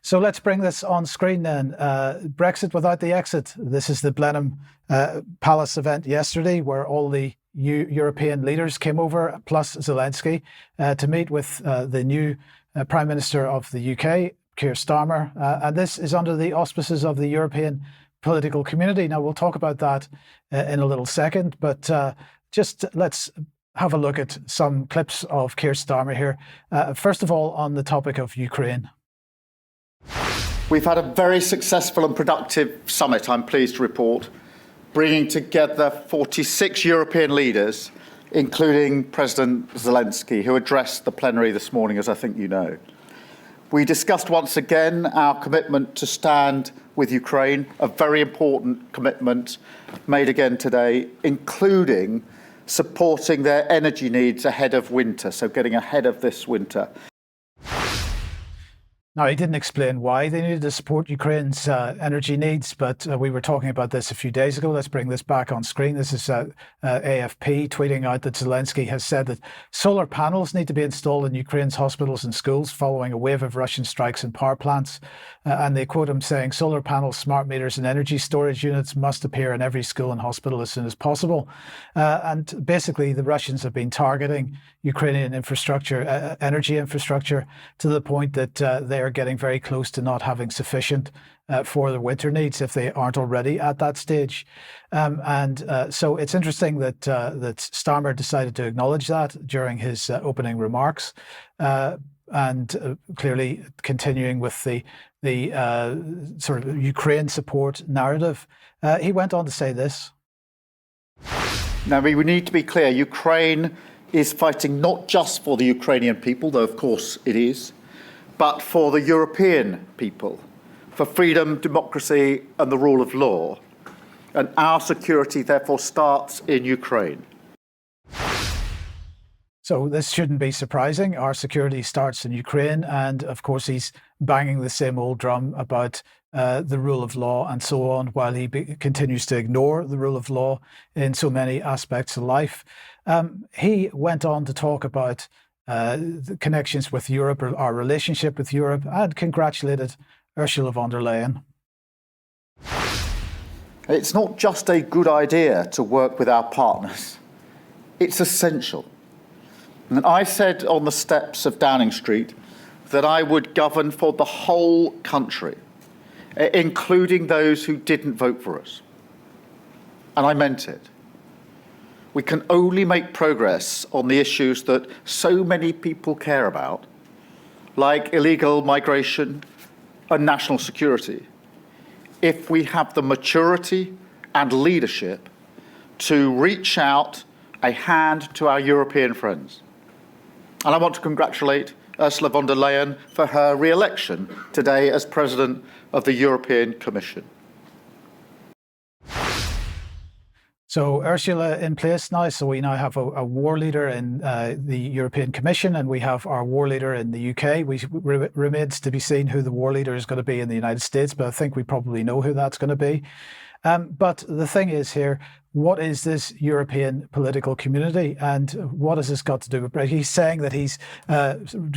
So let's bring this on screen then. Brexit without the exit. This is the Blenheim Palace event yesterday where all the European leaders came over, plus Zelensky, to meet with the new Prime Minister of the UK, Keir Starmer. And this is under the auspices of the European political community. Now, we'll talk about that in a little second, but just let's have a look at some clips of Keir Starmer here. First of all, on the topic of Ukraine. We've had a very successful and productive summit, I'm pleased to report, bringing together 46 European leaders, including President Zelensky, who addressed the plenary this morning, as I think you know. We discussed once again our commitment to stand with Ukraine, a very important commitment made again today, including supporting their energy needs ahead of winter, so getting ahead of this winter. Now, he didn't explain why they needed to support Ukraine's energy needs, but we were talking about this a few days ago. Let's bring this back on screen. This is AFP tweeting out that Zelensky has said that solar panels need to be installed in Ukraine's hospitals and schools following a wave of Russian strikes in power plants. And they quote him saying, solar panels, smart meters and energy storage units must appear in every school and hospital as soon as possible. And basically, the Russians have been targeting Ukrainian infrastructure, energy infrastructure, to the point that they are getting very close to not having sufficient for their winter needs if they aren't already at that stage. So it's interesting that Starmer decided to acknowledge that during his opening remarks, and clearly continuing with the sort of Ukraine support narrative. He went on to say this. Now, we need to be clear. Ukraine is fighting not just for the Ukrainian people, though of course it is, but for the European people, for freedom, democracy and the rule of law. And our security therefore starts in Ukraine. So this shouldn't be surprising. Our security starts in Ukraine. And of course, he's banging the same old drum about the rule of law and so on, while he continues to ignore the rule of law in so many aspects of life. He went on to talk about the connections with Europe, or our relationship with Europe, and congratulated Ursula von der Leyen. It's not just a good idea to work with our partners. It's essential. And I said on the steps of Downing Street that I would govern for the whole country, including those who didn't vote for us. And I meant it. We can only make progress on the issues that so many people care about, like illegal migration and national security, if we have the maturity and leadership to reach out a hand to our European friends. And I want to congratulate Ursula von der Leyen for her re-election today as President of the European Commission. So Ursula in place now. So we now have a war leader in the European Commission, and we have our war leader in the UK. Remains to be seen who the war leader is going to be in the United States, but I think we probably know who that's going to be. But the thing is here, what is this European political community, and what has this got to do with Brexit? He's saying that he's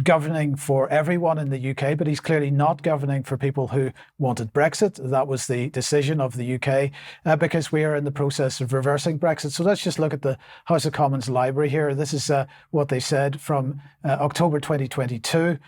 governing for everyone in the UK, but he's clearly not governing for people who wanted Brexit. That was the decision of the UK, because we are in the process of reversing Brexit. So let's just look at the House of Commons library here. This is what they said from October 2022.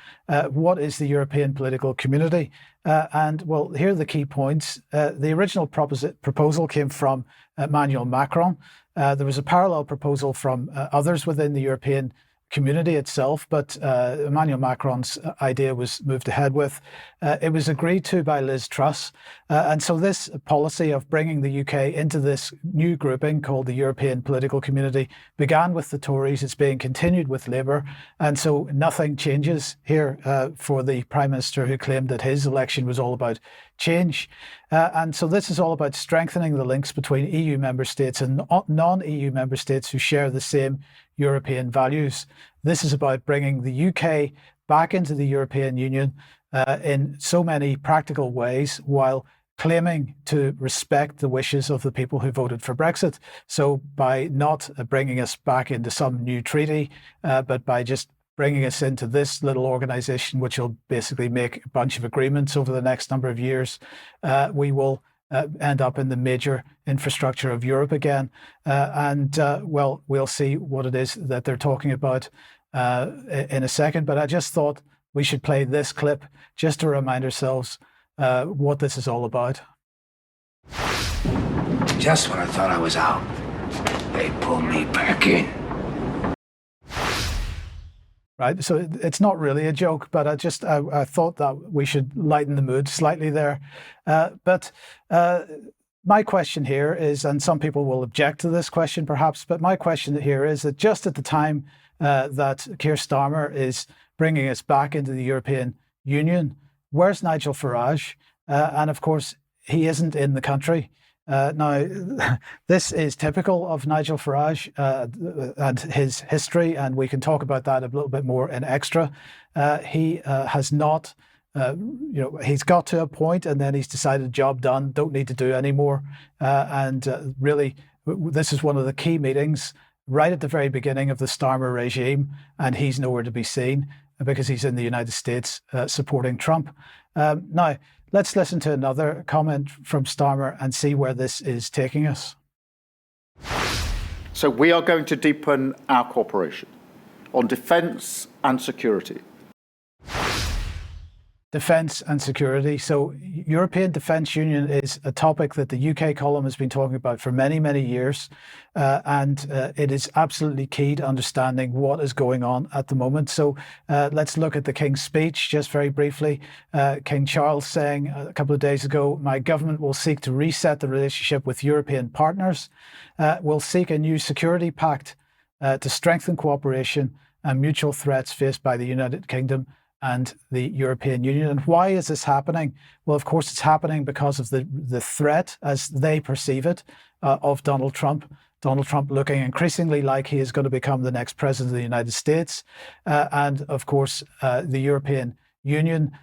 What is the European political community? And well, here are the key points. The original proposal came from Emmanuel Macron. There was a parallel proposal from others within the European community itself, but Emmanuel Macron's idea was moved ahead with. It was agreed to by Liz Truss. And so this policy of bringing the UK into this new grouping called the European Political Community began with the Tories. It's being continued with Labour. And so nothing changes here for the Prime Minister who claimed that his election was all about change. And so this is all about strengthening the links between EU member states and non-EU member states who share the same European values. This is about bringing the UK back into the European Union in so many practical ways, while claiming to respect the wishes of the people who voted for Brexit. So by not bringing us back into some new treaty, but by just bringing us into this little organization, which will basically make a bunch of agreements over the next number of years, we will end up in the major infrastructure of Europe again. Well, we'll see what it is that they're talking about in a second. But I just thought we should play this clip just to remind ourselves what this is all about. Just when I thought I was out, they pulled me back in. Right, so it's not really a joke, but I thought that we should lighten the mood slightly there. But my question here is, and some people will object to this question perhaps, but my question here is that just at the time that Keir Starmer is bringing us back into the European Union, where's Nigel Farage? And of course, he isn't in the country. Now, this is typical of Nigel Farage and his history, and we can talk about that a little bit more in extra. He has not, he's got to a point and then he's decided job done, don't need to do anymore. Really, this is one of the key meetings right at the very beginning of the Starmer regime, and he's nowhere to be seen because he's in the United States supporting Trump. Now, let's listen to another comment from Starmer and see where this is taking us. So we are going to deepen our cooperation on defence and security. Defence and security. So European Defence Union is a topic that the UK column has been talking about for many, many years. And it is absolutely key to understanding what is going on at the moment. So let's look at the King's speech just very briefly. King Charles saying a couple of days ago, "My government will seek to reset the relationship with European partners. We'll seek a new security pact to strengthen cooperation and mutual threats faced by the United Kingdom and the European Union." And why is this happening? Well, of course, it's happening because of the threat, as they perceive it, of Donald Trump. Donald Trump looking increasingly like he is going to become the next president of the United States. And of course, the European Union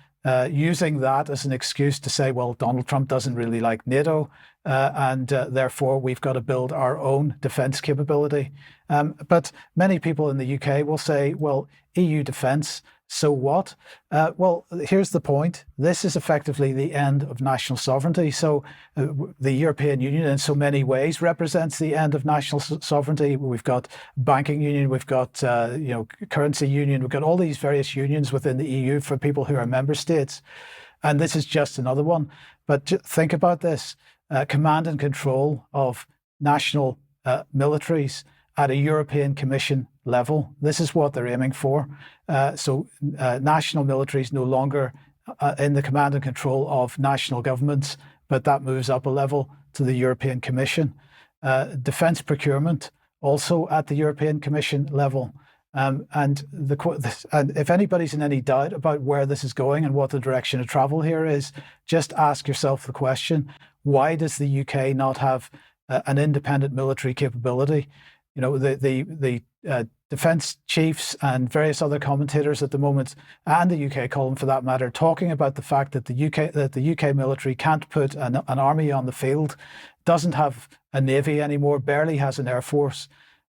using that as an excuse to say, well, Donald Trump doesn't really like NATO, and therefore we've got to build our own defence capability. But many people in the UK will say, well, EU defence, so what? Well, here's the point. This is effectively the end of national sovereignty. So the European Union in so many ways represents the end of national sovereignty. We've got banking union, we've got currency union, we've got all these various unions within the EU for people who are member states. And this is just another one. But think about this, command and control of national militaries at a European Commission level. This is what they're aiming for. So national militaries no longer in the command and control of national governments, but that moves up a level to the European Commission. Defence procurement also at the European Commission level. And if anybody's in any doubt about where this is going and what the direction of travel here is, just ask yourself the question, why does the UK not have an independent military capability? You know, the defence chiefs and various other commentators at the moment, and the UK column for that matter, talking about the fact that the UK military can't put an army on the field, doesn't have a navy anymore, barely has an air force.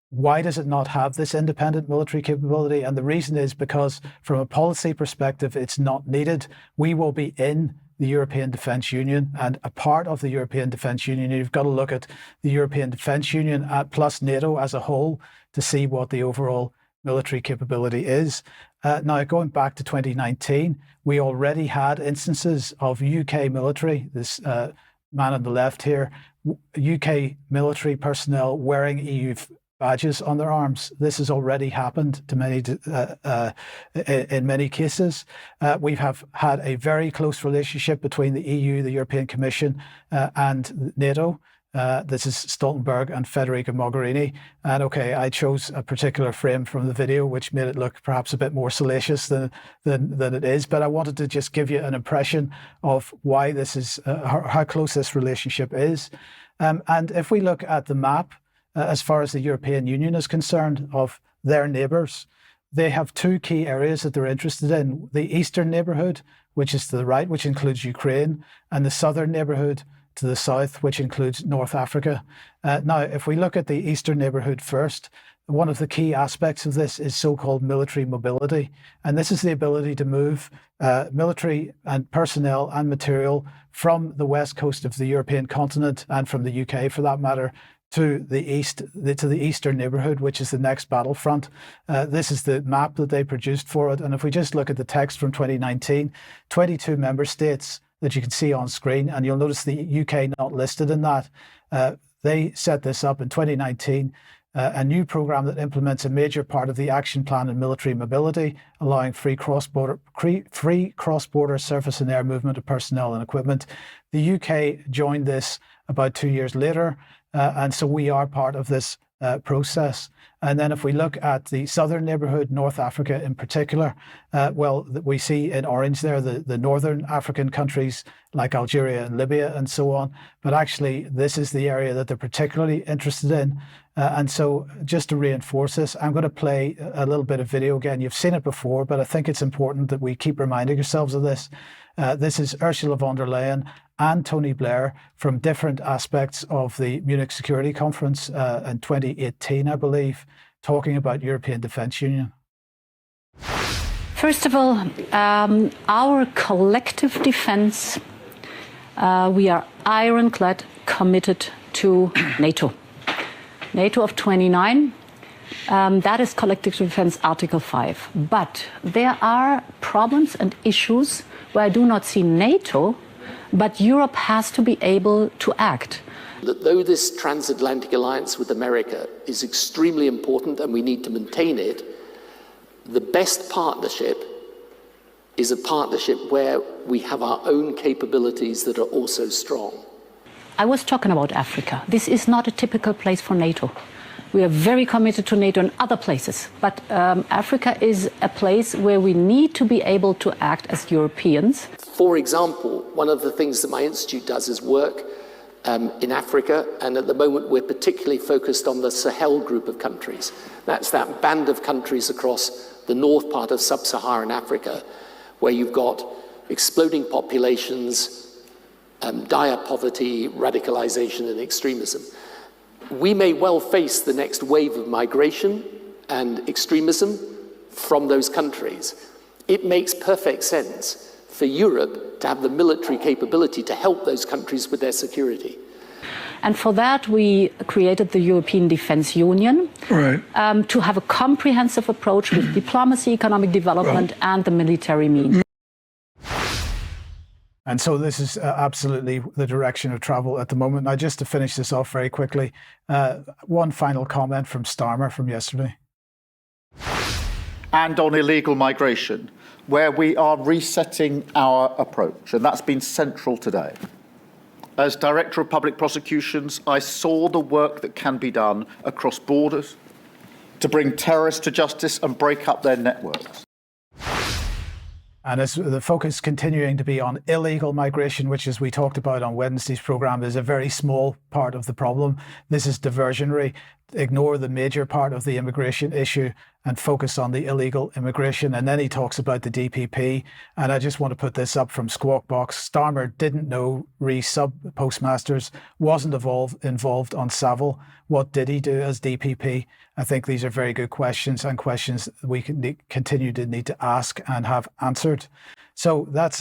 Why does it not have this independent military capability? And the reason is because from a policy perspective, it's not needed. We will be in the European Defence Union, and a part of the European Defence Union, you've got to look at the European Defence Union plus NATO as a whole to see what the overall military capability is. Now, going back to 2019, we already had instances of UK military, this man on the left here, UK military personnel wearing EU badges on their arms. This has already happened to many, in many cases. We have had a very close relationship between the EU, the European Commission, and NATO. This is Stoltenberg and Federica Mogherini. And okay, I chose a particular frame from the video, which made it look perhaps a bit more salacious than it is. But I wanted to just give you an impression of why this is, how close this relationship is. And if we look at the map, as far as the European Union is concerned, of their neighbours, they have two key areas that they're interested in. The eastern neighbourhood, which is to the right, which includes Ukraine, and the southern neighbourhood to the south, which includes North Africa. Now, if we look at the eastern neighbourhood first, one of the key aspects of this is so-called military mobility. And this is the ability to move military and personnel and material from the west coast of the European continent and from the UK, for that matter, to the east, to the eastern neighbourhood, which is the next battlefront. This is the map that they produced for it. And if we just look at the text from 2019, 22 member states that you can see on screen, and you'll notice the UK not listed in that. They set this up in 2019, a new programme that implements a major part of the action plan in military mobility, allowing free cross-border surface and air movement of personnel and equipment. The UK joined this about 2 years later, and so we are part of this process. And then if we look at the southern neighbourhood, North Africa in particular, well, we see in orange there the northern African countries like Algeria and Libya and so on. But actually, this is the area that they're particularly interested in. And so just to reinforce this, I'm going to play a little bit of video again. You've seen it before, but I think it's important that we keep reminding ourselves of this. This is Ursula von der Leyen and Tony Blair from different aspects of the Munich Security Conference in 2018, I believe, talking about European Defence Union. First of all, our collective defence, we are ironclad committed to NATO. NATO of 29, that is collective defence Article 5. But there are problems and issues where I do not see NATO, but Europe has to be able to act. That though this transatlantic alliance with America is extremely important and we need to maintain it, the best partnership is a partnership where we have our own capabilities that are also strong. I was talking about Africa. This is not a typical place for NATO. We are very committed to NATO in other places, but Africa is a place where we need to be able to act as Europeans. For example, one of the things that my institute does is work in Africa, and at the moment we're particularly focused on the Sahel group of countries. That's that band of countries across the north part of sub-Saharan Africa, where you've got exploding populations, dire poverty, radicalization and extremism. We may well face the next wave of migration and extremism from those countries. It makes perfect sense for Europe to have the military capability to help those countries with their security. And for that, we created the European Defence Union, right, to have a comprehensive approach with diplomacy, economic development, and the military means. And so this is absolutely the direction of travel at the moment. Now, just to finish this off very quickly, one final comment from Starmer from yesterday. And on illegal migration, where we are resetting our approach, and that's been central today. As Director of Public Prosecutions, I saw the work that can be done across borders to bring terrorists to justice and break up their networks. And as the focus continuing to be on illegal migration, which, as we talked about on Wednesday's programme, is a very small part of the problem. This is diversionary. Ignore the major part of the immigration issue and focus on the illegal immigration. And then he talks about the DPP. And I just want to put this up from Skwawkbox. Starmer didn't know sub-postmasters, wasn't involved on Savile. What did he do as DPP? I think these are very good questions, and questions we can continue to need to ask and have answered. So that's